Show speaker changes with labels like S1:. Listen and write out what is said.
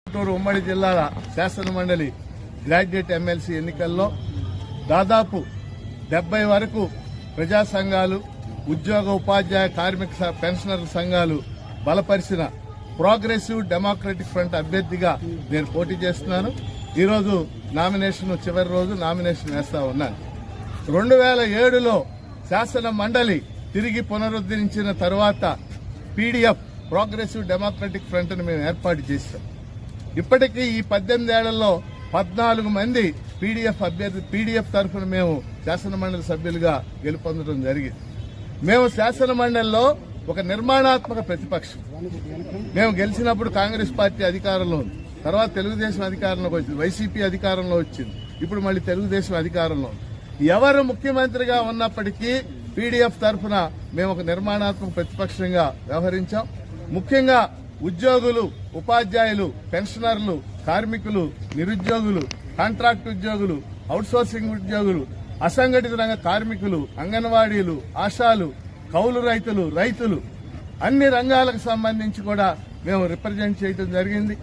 S1: గుంటూరు ఉమ్మడి జిల్లాల శాసనమండలి గ్రాడ్యుయేట్ ఎమ్మెల్సీ ఎన్నికల్లో దాదాపు 70 వరకు ప్రజా సంఘాలు, ఉద్యోగ ఉపాధ్యాయ కార్మిక పెన్షనర్ల సంఘాలు బలపరిచిన ప్రోగ్రెసివ్ డెమోక్రటిక్ ఫ్రంట్ అభ్యర్థిగా నేను పోటీ చేస్తున్నాను. ఈరోజు నామినేషన్ చివరి రోజు నామినేషన్ వేస్తా ఉన్నాను. 2007లో శాసన మండలి తిరిగి పునరుద్ధరించిన తర్వాత పీడీఎఫ్ ప్రోగ్రెసివ్ డెమోక్రటిక్ ఫ్రంట్ ను మేము ఏర్పాటు చేశాం. ఇప్పటికీ ఈ 18 ఏళ్లలో 14 మంది పీడీఎఫ్ తరఫున మేము శాసన మండలి సభ్యులుగా గెలుపొందడం జరిగింది. మేము శాసన మండలిలో ఒక నిర్మాణాత్మక ప్రతిపక్షం. మేము గెలిచినప్పుడు కాంగ్రెస్ పార్టీ అధికారంలో ఉంది, తర్వాత తెలుగుదేశం అధికారంలోకి వచ్చింది, వైసీపీ అధికారంలో వచ్చింది, ఇప్పుడు మళ్ళీ తెలుగుదేశం అధికారంలో ఉంది. ఎవరు ముఖ్యమంత్రిగా ఉన్నప్పటికీ పీడీఎఫ్ తరఫున మేము ఒక నిర్మాణాత్మక ప్రతిపక్షంగా వ్యవహరించాం. ముఖ్యంగా ఉద్యోగులు, ఉపాధ్యాయులు, పెన్షనర్లు, కార్మికులు, నిరుద్యోగులు, కాంట్రాక్ట్ ఉద్యోగులు, అవుట్సోర్సింగ్ ఉద్యోగులు, అసంఘటిత రంగ కార్మికులు, అంగన్వాడీలు, ఆశాలు, కౌలు రైతులు, అన్ని రంగాలకు సంబంధించి కూడా మేము రిప్రజెంట్ చేయడం జరిగింది.